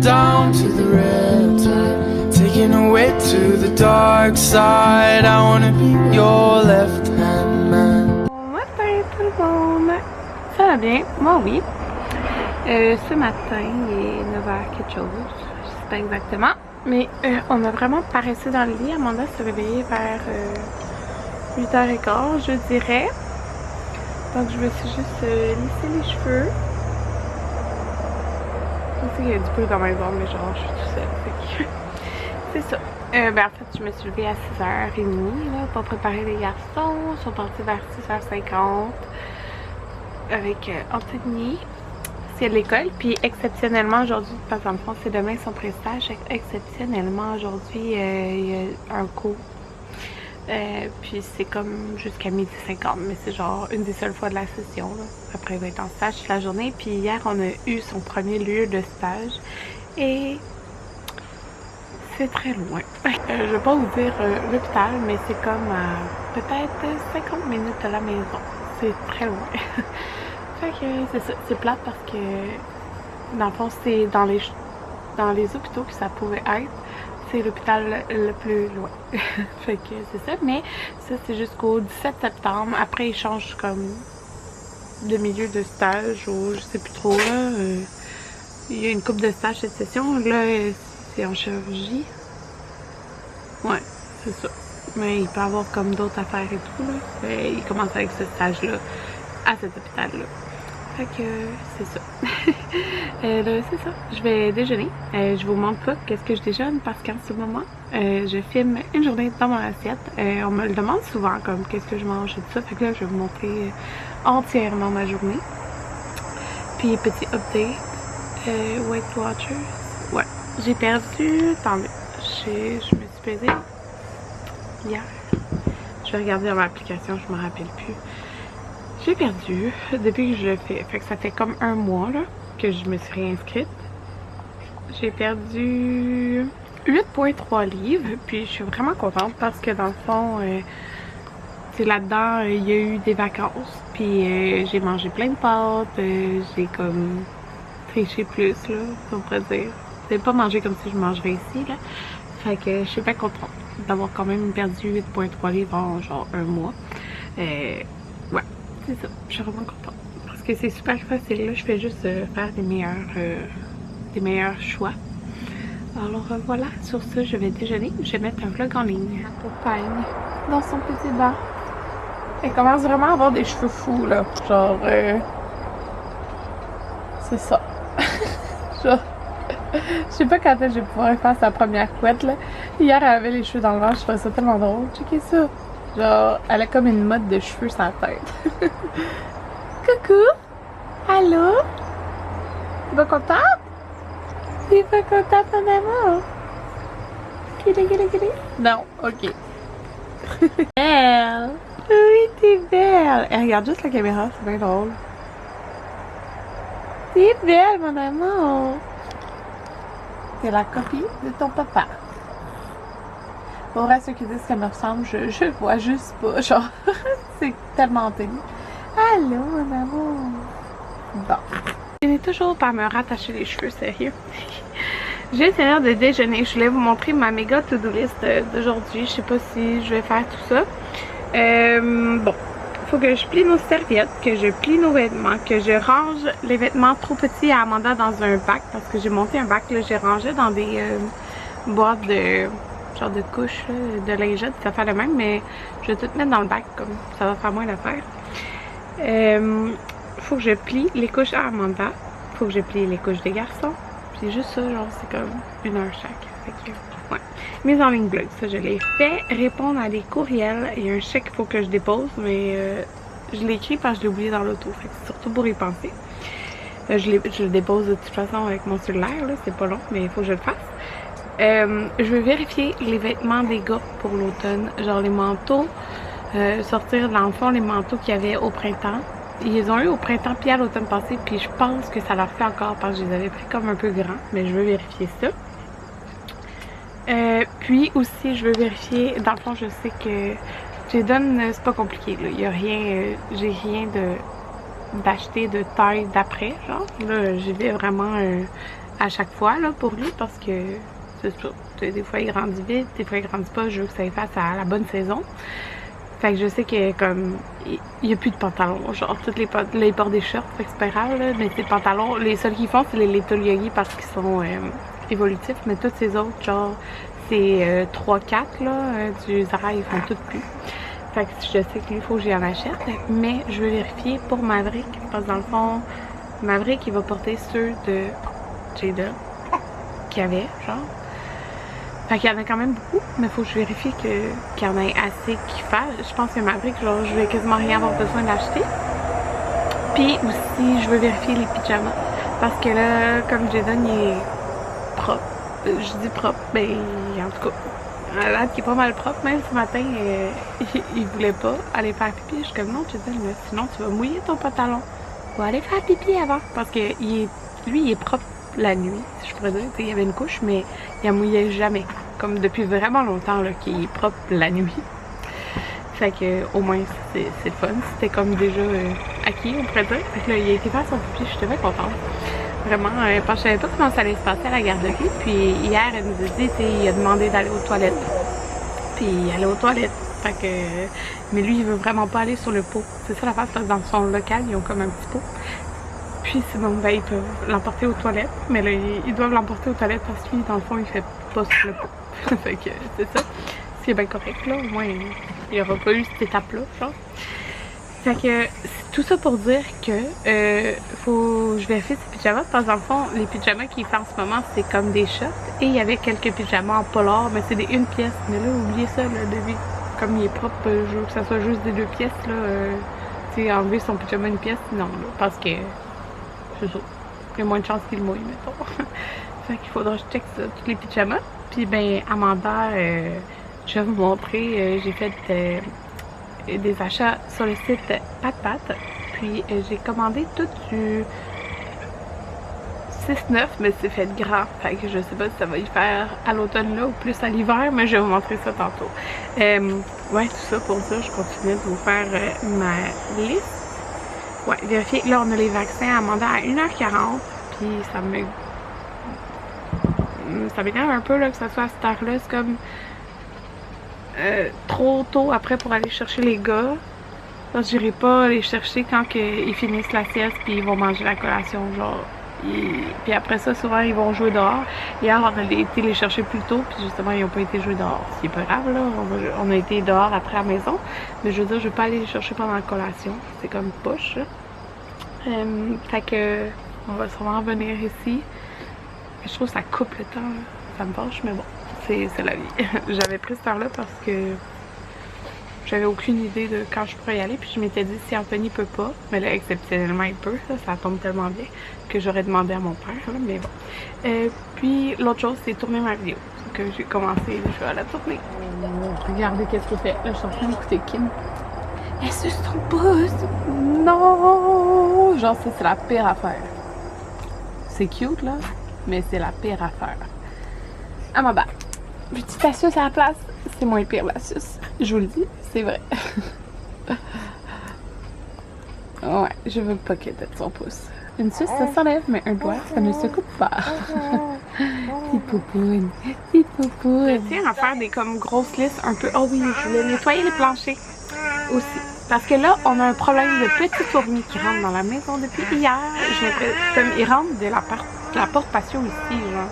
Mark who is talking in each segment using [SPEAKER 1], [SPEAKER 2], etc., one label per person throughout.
[SPEAKER 1] down to the red tide, taking away to the dark side. I wanna be your left hand man.
[SPEAKER 2] Bon matin tout le monde! Ça va bien? Moi oui. Ce matin, il est 9h quelque chose, je sais pas exactement. Mais on a vraiment paressé dans le lit. Amanda s'est réveillée vers 8h15, je dirais. Donc je me suis juste lissé les cheveux. Je sais qu'il y a du bruit dans ma maison, mais genre je suis tout seule. C'est ça. En fait, je me suis levée à 6h30 là, pour préparer les garçons. Ils sont partis vers 6h50 avec Anthony. C'est l'école, puis exceptionnellement aujourd'hui, parce que dans le fond c'est demain son prestage, exceptionnellement aujourd'hui il y a un cours. Puis c'est comme jusqu'à 12h50, mais c'est genre une des seules fois de la session là. Après il va être en stage toute la journée, puis hier on a eu son premier lieu de stage et c'est très loin. Je vais pas vous dire l'hôpital, mais c'est comme à peut-être 50 minutes de la maison. C'est très loin. Fait que c'est ça, c'est plate parce que dans le fond c'est dans les hôpitaux que ça pouvait être, c'est l'hôpital le plus loin. Fait que c'est ça, mais ça c'est jusqu'au 17 septembre. Après ils changent comme de milieu de stage ou je sais plus trop là. Il y a une couple de stages cette session, là c'est en chirurgie. Ouais, c'est ça. Mais il peut y avoir comme d'autres affaires et tout là. Il commence avec ce stage là à cet hôpital là. Fait que c'est ça. Là, c'est ça. Je vais déjeuner. Je vous montre pas qu'est-ce que je déjeune parce qu'en ce moment, je filme une journée dans mon assiette. On me le demande souvent comme qu'est-ce que je mange et tout ça. Fait que là, je vais vous montrer entièrement ma journée. Puis petit update. Weight Watchers. Ouais. J'ai perdu. Attendez. Je me suis pesée hier. Je vais regarder dans ma application, je me rappelle plus. J'ai perdu depuis que je le fais. Fait que ça fait comme un mois là, que je me suis réinscrite. J'ai perdu 8,3 livres. Puis je suis vraiment contente parce que dans le fond, c'est là-dedans, il y a eu des vacances. Puis j'ai mangé plein de pâtes. J'ai comme triché plus là, on pourrait dire. J'ai pas mangé comme si je mangerais ici là. Fait que je suis bien contente d'avoir quand même perdu 8,3 livres en genre un mois. Ouais. C'est ça, je suis vraiment contente parce que c'est super facile là, je fais juste faire des meilleurs choix. Alors voilà, sur ce je vais déjeuner, je vais mettre un vlog en ligne. La compagne dans son petit bain. Elle commence vraiment à avoir des cheveux fous là, genre c'est ça. Genre, je sais pas quand est-ce que je vais pouvoir faire sa première couette là. Hier elle avait les cheveux dans le vent, je trouvais ça tellement drôle, checkez ça. Genre, elle a comme une mode de cheveux sur la tête. Coucou! Allô? Tu vas contente? Tu es pas contente, mon amour? Kili. Non, ok. Belle! Oui, t'es belle! Elle regarde juste la caméra, c'est bien drôle. T'es belle, mon amour! T'es la copie de ton papa. Pour vrai, ceux qui disent qu'elle me ressemble, je vois juste pas, genre, c'est tellement tenu. Allô, mon amour. Bon. Je finis toujours par me rattacher les cheveux, sérieux. J'ai essayé de déjeuner. Je voulais vous montrer ma méga to-do list d'aujourd'hui. Je sais pas si je vais faire tout ça. Bon. Faut que je plie nos serviettes, que je plie nos vêtements, que je range les vêtements trop petits à Amanda dans un bac, parce que j'ai monté un bac, là, j'ai rangé dans des boîtes de... genre de couches de lingettes, ça fait le même, mais je vais tout mettre dans le bac comme ça va faire moins d'affaires. Faut que je plie les couches à Amanda, faut que je plie les couches des garçons, puis juste ça, genre c'est comme 1 heure chaque. Fait que, ouais. Mise en ligne blog, ça je l'ai fait. Répondre à des courriels, il y a un chèque qu'il faut que je dépose, mais je l'ai écrit parce que je l'ai oublié dans l'auto, fait que c'est surtout pour y penser. Je le dépose de toute façon avec mon cellulaire, là, c'est pas long, mais il faut que je le fasse. Je vais vérifier les vêtements des gars pour l'automne, genre les manteaux, sortir dans le fond les manteaux qu'il y avait au printemps. Ils les ont eu au printemps puis à l'automne passé, puis je pense que ça leur fait encore parce que je les avais pris comme un peu grands, mais je veux vérifier ça. Puis aussi je veux vérifier, dans le fond je sais que j'ai donne, c'est pas compliqué là, il y a rien, j'ai rien d'acheter de taille d'après, genre là j'y vais vraiment à chaque fois là, pour lui parce que c'est ça. Des fois il grandit vite, des fois il grandit pas, je veux que ça fasse à la bonne saison. Fait que je sais que comme il y a plus de pantalons, genre toutes les portent des shorts, fait que c'est pas grave là, mais ces pantalons, les seuls qu'ils font c'est les Little Yogi parce qu'ils sont évolutifs, mais tous ces autres genre c'est 3-4 là, du Zara ils font toutes plus. Fait que je sais qu'il faut que j'y en achète, mais je vais vérifier pour Maverick parce que dans le fond Maverick il va porter ceux de Jada qu'il y avait genre. Fait qu'il y en a quand même beaucoup, mais faut que je vérifie qu'il y en ait assez qui fassent. Je pense que Maverick, genre, je vais quasiment rien avoir besoin d'acheter. Puis aussi, je veux vérifier les pyjamas. Parce que là, comme Jaden, il est propre. Je dis propre, mais en tout cas, à date, il est pas mal propre. Même ce matin, il voulait pas aller faire pipi. Je suis comme, non, Jaden, sinon tu vas mouiller ton pantalon. Va aller faire pipi avant. Parce que lui, il est propre la nuit, si je pourrais dire. Il y avait une couche, mais il en mouillait jamais. Comme depuis vraiment longtemps là, qu'il est propre la nuit. Fait que au moins c'est le fun. C'était comme déjà acquis, on pourrait dire. Fait que là, il a été faire son pipi, j'étais bien contente. Vraiment, parce que je savais pas comment ça allait se passer à la garderie. Puis hier, elle nous a dit, il a demandé d'aller aux toilettes. Puis il allait aux toilettes. Fait que. Mais lui, il veut vraiment pas aller sur le pot. C'est ça la face, parce que dans son local, ils ont comme un petit pot. Puis sinon, ben, ils peuvent l'emporter aux toilettes. Mais là, ils doivent l'emporter aux toilettes parce que lui, dans le fond, il fait pas sur le pot. Fait que c'est ça. Ce qui est bien correct, là. Au moins, il n'y aura pas eu cette étape-là, genre. Fait que c'est tout ça pour dire que je vérifie ses pyjamas. Parce que dans le fond, les pyjamas qu'il fait en ce moment, c'est comme des shorts. Et il y avait quelques pyjamas en polar, mais c'est des 1 pièce. Mais là, oubliez ça, là, de comme il est propre, je veux que ça soit juste des 2 pièces, là. Tu sais, enlever son pyjama 1 pièce, non, là. Parce que c'est ça. Il y a moins de chances qu'il mouille, mettons. Fait qu'il faudra que je check ça, tous les pyjamas. Puis ben Amanda, je vais vous montrer, j'ai fait des achats sur le site Pat. Puis j'ai commandé tout du 6-9, mais c'est fait grand. Fait que je sais pas si ça va y faire à l'automne là ou plus à l'hiver, mais je vais vous montrer ça tantôt. Ouais, tout ça pour dire, je continue de vous faire ma liste. Ouais, vérifier. Là, on a les vaccins à Amanda à 1h40. Puis ça m'énerve un peu là, que ça soit à cette heure-là. C'est comme trop tôt après pour aller chercher les gars. J'irai pas les chercher quand ils finissent la sieste puis ils vont manger la collation. Genre. Puis après ça, souvent ils vont jouer dehors. Hier, on a été les chercher plus tôt, puis justement, ils n'ont pas été jouer dehors. C'est pas grave, là. On a été dehors après à la maison. Mais je veux dire, je vais pas aller les chercher pendant la collation. C'est comme push, là. Fait que on va sûrement venir ici. Je trouve que ça coupe le temps, là. Ça me fâche, mais bon, c'est la vie. J'avais pris cette heure-là parce que j'avais aucune idée de quand je pourrais y aller. Puis je m'étais dit, si Anthony peut pas, mais là, exceptionnellement, il peut. Ça tombe tellement bien que j'aurais demandé à mon père, là, mais bon. Puis l'autre chose, c'est tourner ma vidéo. Que j'ai commencé, je vais la tourner. Regardez qu'est-ce qu'il fait. Là, je suis en train d'écouter Kim. Elle suce son pouce. Non! Genre, ça, c'est la pire affaire. C'est cute, là, mais c'est la pire affaire. Ah, ma bad. Petite astuce à la place, c'est moins pire l'astuce. Je vous le dis, c'est vrai. Ouais, je veux pas qu'elle tête son pouce. Une suce, ça s'enlève, mais un doigt, ça ne se coupe pas. Petite poupoune, petite poupoune. Je tiens à faire des comme grosses listes un peu. Oh oui, je voulais nettoyer les planchers aussi. Parce que là, on a un problème de petites fourmis qui rentrent dans la maison depuis hier. Comme ils rentrent de la porte patio ici, genre.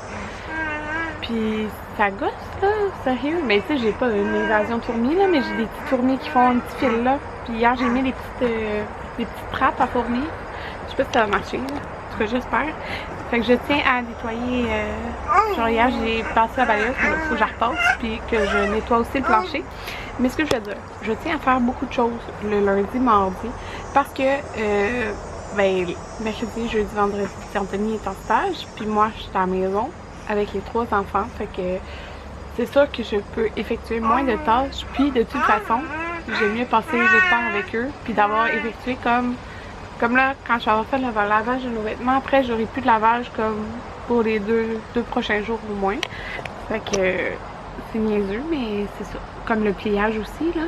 [SPEAKER 2] Puis ça gosse, là, sérieux. Mais tu sais, j'ai pas une invasion de fourmis, là, mais j'ai des petites fourmis qui font un petit fil, là. Puis hier, j'ai mis des petites trappes à fourmis. Je sais pas si ça va marcher, là. En tout cas, j'espère. Fait que je tiens à nettoyer. Genre, hier, j'ai passé la balayeuse, il faut que je repasse, puis que je nettoie aussi le plancher. Mais ce que je veux dire, je tiens à faire beaucoup de choses le lundi, mardi, parce que, ben, mercredi, jeudi, vendredi, Anthony est en stage, puis moi, je suis à la maison avec les 3 enfants, fait que c'est sûr que je peux effectuer moins de tâches, puis de toute façon, j'aime mieux passer le temps avec eux, puis d'avoir effectué comme là, quand je vais avoir fait le lavage de nos vêtements, après, j'aurai plus de lavage comme pour les deux prochains jours au moins. Fait que c'est niaiseux, mais c'est ça. Comme le pliage aussi, là.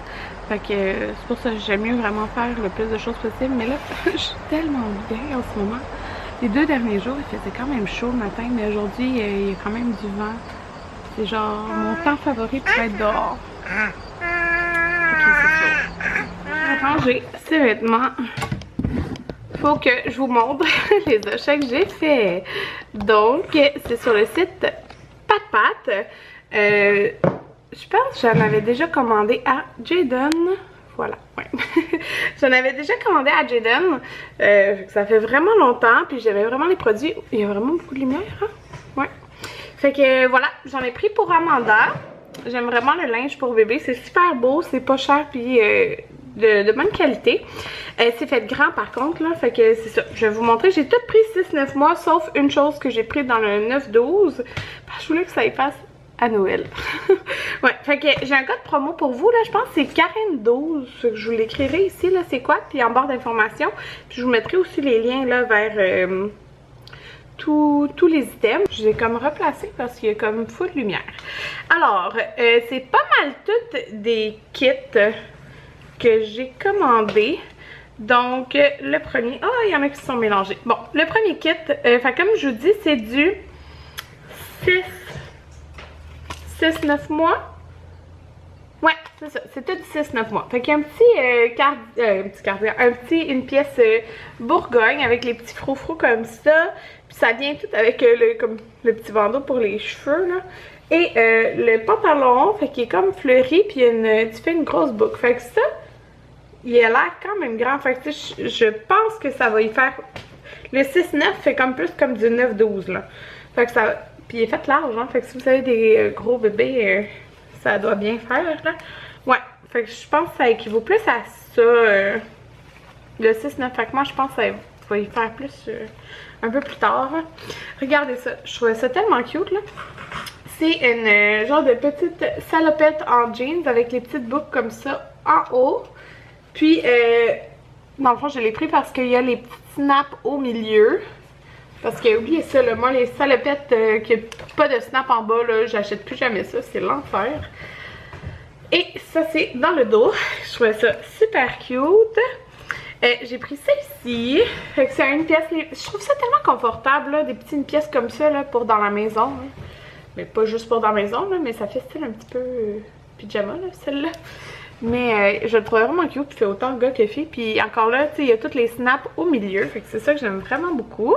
[SPEAKER 2] Fait que c'est pour ça que j'aime mieux vraiment faire le plus de choses possible. Mais là, je suis tellement bien en ce moment. Les 2 derniers jours, il faisait quand même chaud le matin, mais aujourd'hui, il y a quand même du vent. C'est genre mon temps favori pour être dehors. Ok, c'est ça. Ranger ces vêtements. Faut que je vous montre les achats que j'ai fait. Donc, c'est sur le site Pat. Je pense que j'en avais déjà commandé à Jaden. Voilà, ouais. J'en avais déjà commandé à Jaden. Ça fait vraiment longtemps. Puis j'avais vraiment les produits. Il y a vraiment beaucoup de lumière, hein? Ouais. Fait que voilà, j'en ai pris pour Amanda. J'aime vraiment le linge pour bébé. C'est super beau, c'est pas cher. Puis de bonne qualité. C'est fait grand par contre, là. Fait que c'est ça. Je vais vous montrer. J'ai tout pris 6-9 mois, sauf une chose que j'ai pris dans le 9-12. Parce que je voulais que ça y passe à Noël. Ouais, fait que j'ai un code promo pour vous, là, je pense que c'est Karen12, je vous l'écrirai ici, là, c'est quoi, puis en barre d'informations, puis je vous mettrai aussi les liens, là, vers tous les items. Je les ai comme replacés parce qu'il y a comme full de lumière. Alors, c'est pas mal toutes des kits que j'ai commandés. Donc, le premier, il y en a qui se sont mélangés. Bon, le premier kit, fait comme je vous dis, c'est du 6-9 mois. Ouais, c'est ça. C'est tout 6-9 mois. Fait qu'il y a un petit une pièce Bourgogne avec les petits froufrous comme ça. Puis ça vient tout avec le petit bandeau pour les cheveux, là. Et le pantalon, fait qu'il est comme fleuri, puis tu fais une grosse boucle. Fait que ça, il a l'air quand même grand. Fait que je pense que ça va y faire... Le 6-9 fait comme plus comme du 9-12, là. Fait que ça... Puis il est fait large, hein. Fait que si vous avez des gros bébés, ça doit bien faire, là. Ouais. Fait que je pense que ça équivaut plus à ça, le 6-9. Fait que moi, je pense que ça va y faire plus un peu plus tard. Regardez ça. Je trouvais ça tellement cute, là. C'est une genre de petite salopette en jeans avec les petites boucles comme ça en haut. Puis, dans le fond, je l'ai pris parce qu'il y a les petits snaps au milieu. Parce que, oubliez ça, là, moi, les salopettes qui n'ont pas de snap en bas, là, j'achète plus jamais ça, c'est l'enfer. Et ça, c'est dans le dos. Je trouvais ça super cute. J'ai pris ça ici. Fait que c'est une pièce, je trouve ça tellement confortable, là, des petites pièces comme ça, là, pour dans la maison. Hein. Mais pas juste pour dans la maison, là, mais ça fait style un petit peu pyjama, là, celle-là. Mais je le trouvais vraiment cute, puis fait autant gars que fille. Puis encore là, tu sais, il y a tous les snaps au milieu. Fait que c'est ça que j'aime vraiment beaucoup.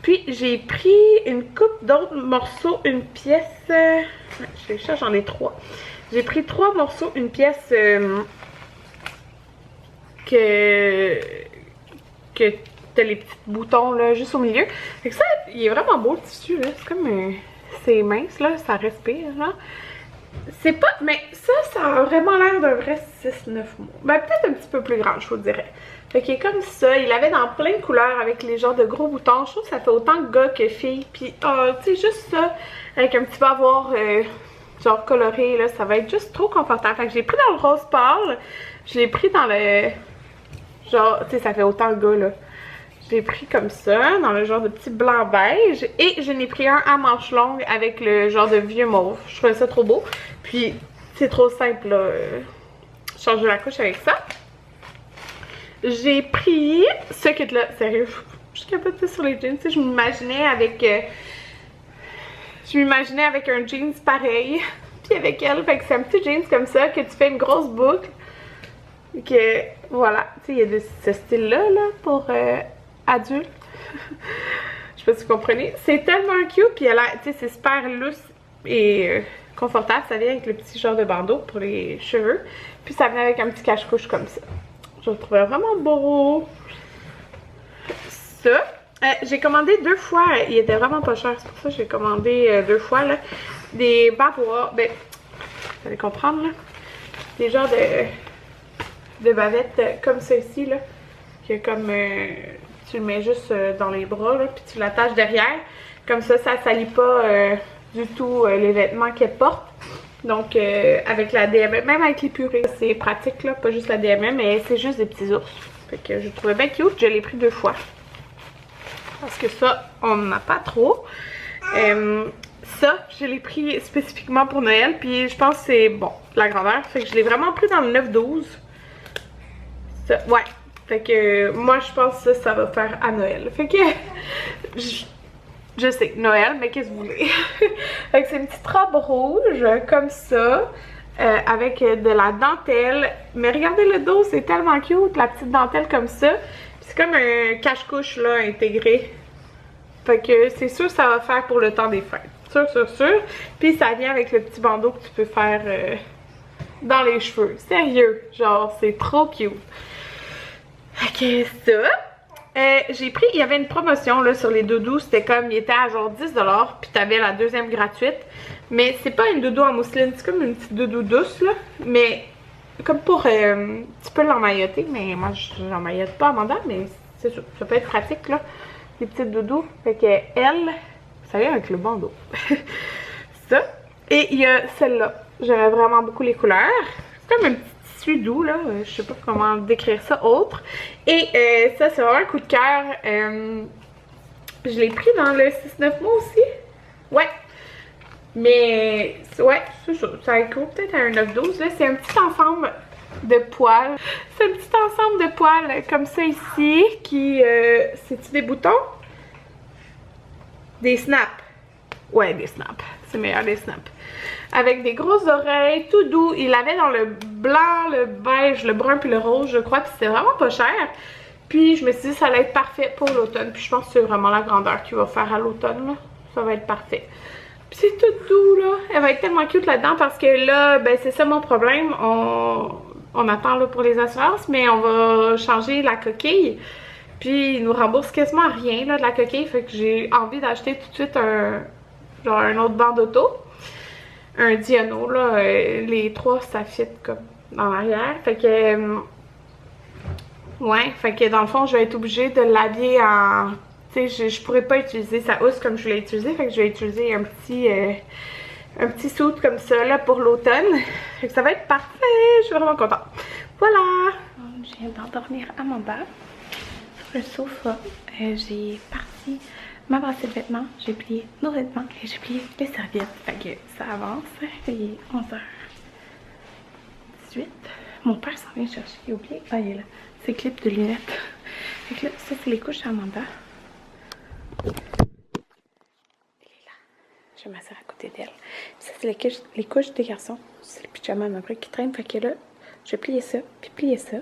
[SPEAKER 2] Puis j'ai pris une coupe d'autres morceaux, une pièce... je cherche, j'en ai 3. J'ai pris 3 morceaux, une pièce que t'as les petits boutons là, juste au milieu. Fait que ça, il est vraiment beau le tissu, là. C'est comme... c'est mince, là, ça respire, là. C'est pas... Mais ça a vraiment l'air d'un vrai 6-9 mois. Ben, peut-être un petit peu plus grand, je vous dirais. Fait qu'il est comme ça. Il l'avait dans plein de couleurs avec les genres de gros boutons. Je trouve que ça fait autant gars que fille. Puis, tu sais, juste ça, avec un petit bavard genre coloré, là, ça va être juste trop confortable. Fait que j'ai pris dans le rose pâle. Je l'ai pris dans le... Genre, tu sais, ça fait autant gars, là. Je l'ai pris comme ça, dans le genre de petit blanc beige. Et je n'ai pris un à manches longues avec le genre de vieux mauve. Je trouvais ça trop beau. Puis, c'est trop simple, là. Changer la couche avec ça. J'ai pris ce kit-là. Sérieux, je suis capable de sur les jeans. Tu sais, je m'imaginais avec... un jeans pareil. Puis avec elle. Fait que c'est un petit jeans comme ça, que tu fais une grosse boucle. Et que, voilà. Tu sais, il y a de ce style-là, là, pour... adulte. Je sais pas si vous comprenez. C'est tellement cute, puis elle a, tu sais, c'est super loose et confortable. Ça vient avec le petit genre de bandeau pour les cheveux. Puis ça vient avec un petit cache-couche comme ça. Je le trouvais vraiment beau. Ça. J'ai commandé 2 fois. Il était vraiment pas cher. C'est pour ça que j'ai commandé 2 fois, là. Des bavoirs. Ben, vous allez comprendre, là. Des genres de bavettes comme ceci, là. Qui est comme... tu le mets juste dans les bras, là, puis tu l'attaches derrière. Comme ça, ça salit pas du tout les vêtements qu'elle porte. Donc, avec la DMM, même avec les purées, c'est pratique, là, pas juste la DMM, mais c'est juste des petits ours. Fait que je le trouvais bien cute, je l'ai pris 2 fois. Parce que ça, on n'en a pas trop. Ça, je l'ai pris spécifiquement pour Noël, puis je pense que c'est, bon, la grandeur. Fait que je l'ai vraiment pris dans le 9-12. Ça, ouais. Fait que moi je pense que ça va faire à Noël. Fait que je sais, Noël, mais qu'est-ce que vous voulez? Fait que c'est une petite robe rouge comme ça. Avec de la dentelle. Mais regardez le dos, c'est tellement cute, la petite dentelle comme ça. C'est comme un cache-couche là intégré. Fait que c'est sûr ça va faire pour le temps des fêtes. Sûr. Puis ça vient avec le petit bandeau que tu peux faire dans les cheveux. Sérieux, genre c'est trop cute. Fait que ça. J'ai pris, il y avait une promotion là sur les doudous, c'était comme, il était à genre 10$, puis t'avais la deuxième gratuite. Mais c'est pas une doudou en mousseline, c'est comme une petite doudou douce là. Mais comme pour, tu peux l'emmailloter, mais moi je l'emmaillote pas Amanda, mais c'est sûr, ça peut être pratique là, les petites doudous. Fait que elle, ça vient avec le bandeau. Ça. Et il y a celle-là, j'aimais vraiment beaucoup les couleurs. C'est comme un petit tissu doux là, je sais pas comment décrire ça autre. Et ça c'est vraiment un coup de cœur. Je l'ai pris dans le 6-9 mois aussi. Ouais. Mais ouais, c'est ça. Ça équivaut peut-être à un 9-12. Là, c'est un petit ensemble de poils. C'est un petit ensemble de poils comme ça ici. Qui. C'est-tu des boutons? Des snaps. Ouais, des snaps. C'est meilleur des snaps. Avec des grosses oreilles, tout doux. Il l'avait dans le blanc, le beige, le brun puis le rose, je crois. Puis c'était vraiment pas cher. Puis je me suis dit ça allait être parfait pour l'automne. Puis je pense que c'est vraiment la grandeur qu'il va faire à l'automne. Ça va être parfait. Puis c'est tout doux là. Elle va être tellement cute là-dedans parce que là, ben c'est ça mon problème. On attend là pour les assurances, mais on va changer la coquille. Puis ils nous remboursent quasiment rien là de la coquille. Fait que j'ai envie d'acheter tout de suite un autre banc d'auto. Un Diano là. Les trois ça fit comme dans l'arrière. Fait que ouais, fait que dans le fond je vais être obligée de l'habiller en... Tu sais, je pourrais pas utiliser sa housse comme je l'ai utilisé, fait que je vais utiliser un petit suit comme ça là pour l'automne. Fait que ça va être parfait, je suis vraiment contente. Voilà! Je viens d'endormir Amanda sur le sofa. J'ai parti ma brassée de vêtements, j'ai plié nos vêtements et j'ai plié les serviettes. Fait que ça avance, il est 11h18. Mon père s'en vient chercher, il a oublié. Ah, il est là. C'est clip de lunettes. Fait que là, ça c'est les couches d'Amanda. Elle est là. Je vais m'asseoir à côté d'elle. Ça, c'est les couches des garçons. C'est le pyjama à ma brique qui traîne. Fait que là, je vais plier ça, puis plier ça.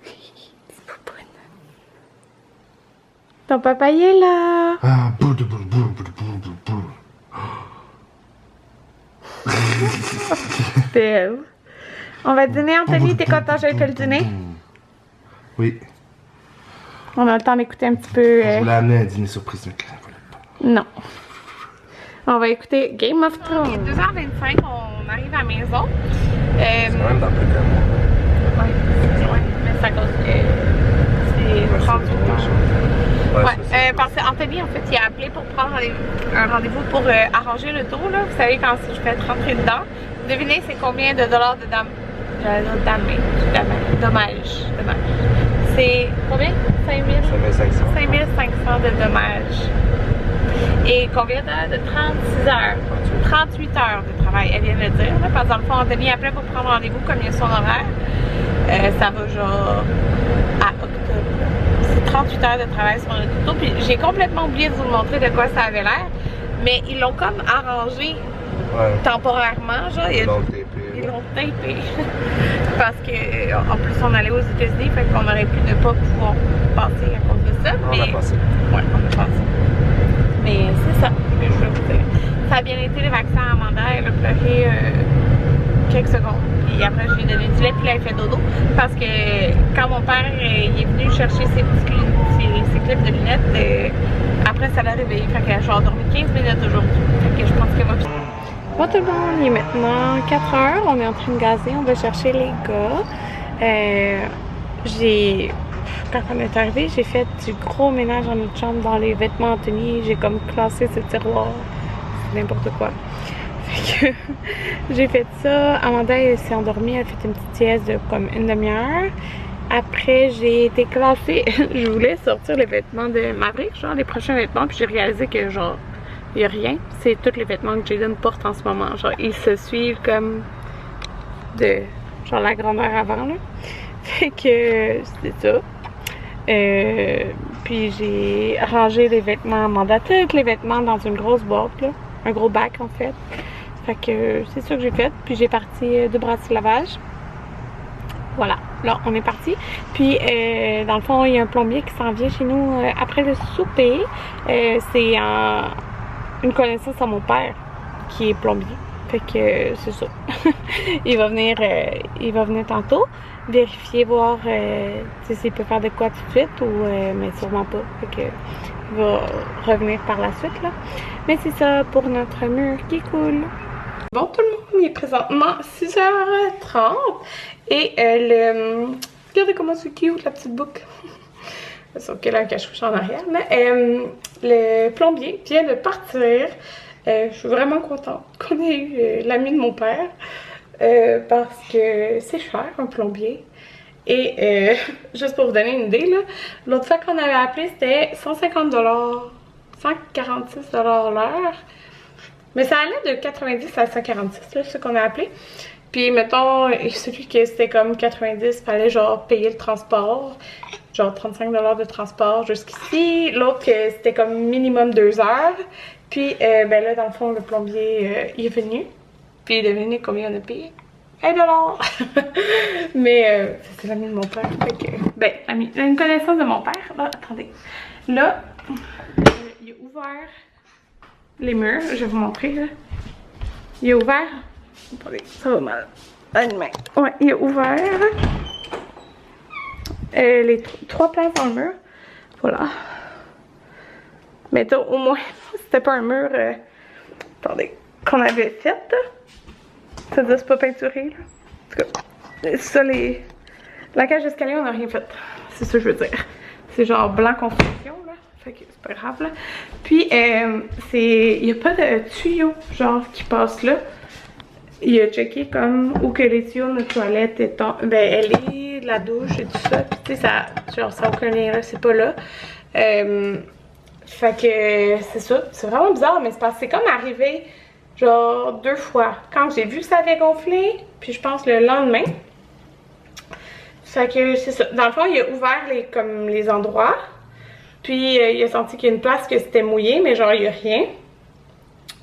[SPEAKER 2] Petite poupoune. Ton papa, il est là.
[SPEAKER 3] Ah, boum, boum, boum, boum, boum, boum.
[SPEAKER 2] C'est elle. On va dîner, Anthony. T'es content, j'avais fait le dîner?
[SPEAKER 3] Oui.
[SPEAKER 2] On a le temps d'écouter un petit peu.
[SPEAKER 3] Je voulais amener un dîner surprise, mais elle voulait pas.
[SPEAKER 2] Non. On va écouter Game of Thrones. Il est 2h25, on arrive à la maison.
[SPEAKER 3] C'est quand même dans plus qu'un mois.
[SPEAKER 2] Ouais, mais c'est à cause que c'est 38 heures. Ouais, parce qu'Anthony, en fait, il a appelé pour prendre un rendez-vous pour arranger le tour, là. Vous savez, quand je fais rentrer dedans, devinez c'est combien de dollars de dommage. C'est combien? 5500 de dommages. Et combien d'heures? De 36 heures. 38 heures de travail, elle vient de le dire. Là, parce que dans le fond, Anthony appelait pour prendre rendez-vous comme il y a son horaire. Ça va genre à octobre. C'est 38 heures de travail sur le tuto. Puis j'ai complètement oublié de vous montrer de quoi ça avait l'air. Mais ils l'ont comme arrangé temporairement. Genre, ils l'ont tapé. Parce que en plus on allait aux États-Unis, fait qu'on aurait pu ne pas pouvoir passer à cause de ça.
[SPEAKER 3] On a passé.
[SPEAKER 2] Ouais, on a passé. Mais c'est ça que je voulais vous dire. Ça a bien été le vaccin à Amanda, elle a pleuré quelques secondes. Puis après je lui ai donné du lait, puis là elle fait dodo. Parce que quand mon père il est venu chercher ses clips de lunettes, après ça l'a réveillée. Fait que j'ai endormi 15 minutes aujourd'hui. Fait que je pense qu'elle va... Bon tout le monde, il est maintenant 4h, on est en train de gazer, on va chercher les gars. Quand on est arrivé, j'ai fait du gros ménage dans notre chambre, dans les vêtements Anthony, j'ai comme classé ce tiroir, c'est n'importe quoi. Fait que j'ai fait ça, Amanda elle s'est endormie, elle a fait une petite sieste de comme une demi-heure. Après j'ai été classée, je voulais sortir les vêtements de Maverick, genre les prochains vêtements, puis j'ai réalisé que genre il n'y a rien, c'est tous les vêtements que Jaden porte en ce moment. Genre, ils se suivent comme de genre la grandeur avant là. Fait que c'est ça. Puis j'ai rangé les vêtements à Amanda, tous les vêtements dans une grosse boîte, là. Un gros bac en fait. Fait que c'est ça que j'ai fait. Puis j'ai parti 2 brasses de lavage. Voilà, là on est parti. Puis dans le fond, il y a un plombier qui s'en vient chez nous après le souper. C'est une connaissance à mon père qui est plombier. Fait que c'est ça. il va venir tantôt vérifier, voir s'il peut faire de quoi tout de suite ou mais sûrement pas. Fait que il va revenir par la suite là. Mais c'est ça pour notre mur qui coule. Bon tout le monde, il est présentement 6h30 et regardez comment c'est cute la petite boucle. Sauf qu'elle a un cache-couche en arrière. Mais le plombier vient de partir. Je suis vraiment contente qu'on ait eu l'ami de mon père parce que c'est cher un plombier. Et juste pour vous donner une idée, l'autre fois qu'on avait appelé c'était 150 $, 146 $ l'heure. Mais ça allait de 90 à 146, là, ce qu'on a appelé. Puis, mettons, celui qui c'était comme 90, il fallait genre payer le transport. Genre 35 $ de transport jusqu'ici. L'autre, c'était comme minimum 2 heures. Puis, ben là, dans le fond, le plombier, il est venu. Puis, devinez combien on a payé? 1 $! Mais, c'est l'ami de mon père. Fait que, ben, une connaissance de mon père. Là, attendez. Là, il a ouvert les murs, je vais vous montrer là. Il a ouvert. Attendez, ça va mal. Une main. Ouais, il a ouvert les 3 places dans le mur. Voilà. Mais au moins, c'était pas un mur attendez, qu'on avait fait. C'est-à-dire c'est pas peinturé là. En tout cas, ça la cage d'escalier, on n'a rien fait. C'est ça que je veux dire. C'est genre blanc construction là. Fait que c'est pas grave là. Puis il n'y a pas de tuyau genre qui passe là. Il a checké comme où que les tuyaux de notre toilette est ben elle est la douche et tout ça. Puis tu sais ça genre ça n'a aucun lien là, c'est pas là. Fait que c'est ça, c'est vraiment bizarre mais c'est parce que c'est comme arrivé genre 2 fois. Quand j'ai vu que ça avait gonflé, puis je pense le lendemain. Fait que c'est ça. Dans le fond, il a ouvert les endroits. Puis il a senti qu'il y a une place que c'était mouillé, mais genre il n'y a rien.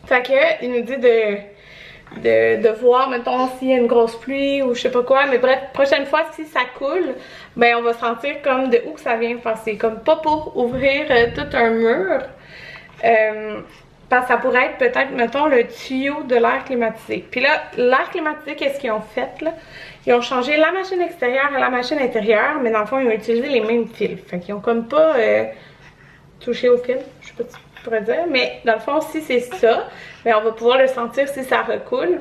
[SPEAKER 2] Fait que il nous dit de voir, mettons, s'il y a une grosse pluie ou je sais pas quoi. Mais bref, prochaine fois, si ça coule, ben on va sentir comme de où que ça vient. Parce que c'est comme pas pour ouvrir tout un mur. Parce que ça pourrait être peut-être, mettons, le tuyau de l'air climatisé. Puis là, l'air climatisé, qu'est-ce qu'ils ont fait là? Ils ont changé la machine extérieure et la machine intérieure, mais dans le fond, ils ont utilisé les mêmes fils. Fait qu'ils ont comme pas touché au fil, je sais pas si tu pourrais dire. Mais dans le fond, si c'est ça, ben, on va pouvoir le sentir si ça recoule.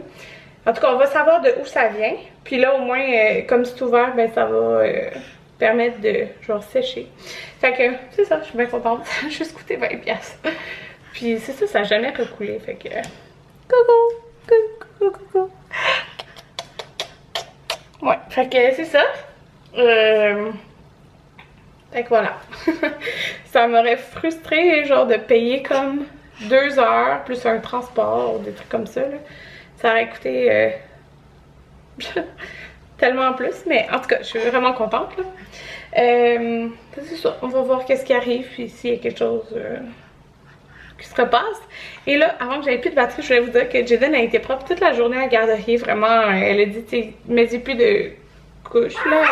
[SPEAKER 2] En tout cas, on va savoir de où ça vient. Puis là, au moins, comme c'est ouvert, ben ça va permettre de genre sécher. Fait que c'est ça, je suis bien contente. J'ai juste coûté 20$. Puis c'est ça, ça n'a jamais recoulé. Fait que coucou. Ouais, fait que c'est ça. Fait que voilà. Ça m'aurait frustré genre de payer comme 2 heures plus un transport ou des trucs comme ça là. Ça aurait coûté tellement plus, mais en tout cas je suis vraiment contente là. C'est ça, on va voir qu'est-ce qui arrive puis s'il y a quelque chose qui se repasse. Et là, avant que j'aille plus de batterie, je voulais vous dire que Jaden a été propre toute la journée à la garderie. Vraiment, elle a dit, tu sais, mets plus de couches là.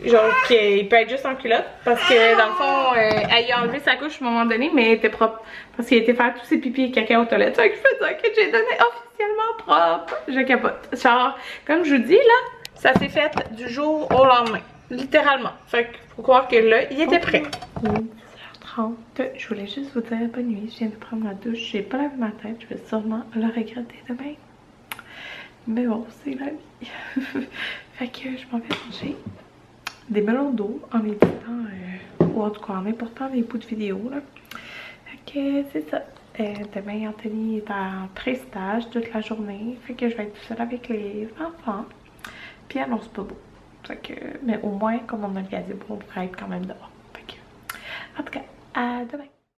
[SPEAKER 2] Genre qu'il peut être juste en culotte. Parce que dans le fond, elle a enlevé sa couche à un moment donné, mais elle était propre. Parce qu'il a été faire tous ses pipis et caca aux toilettes. Fait que je peux dire que Jaden est officiellement propre. Je capote. Genre, comme je vous dis là, ça s'est fait du jour au lendemain. Littéralement. Fait que faut croire que là, il était prêt. 30. Je voulais juste vous dire bonne nuit. Je viens de prendre ma douche. J'ai pas lavé ma tête. Je vais sûrement le regretter demain. Mais bon, c'est la vie. Fait que je m'en vais manger des melons d'eau en éditant ou en tout cas en important des bouts de vidéo là. Fait que c'est ça. Demain Anthony est en pré-stage toute la journée. Fait que je vais être toute seule avec les enfants. Puis elle annonce pas beau. Fait que, mais au moins comme on a le gazebo, on pourrait être quand même dehors. Fait que, en tout cas, à demain.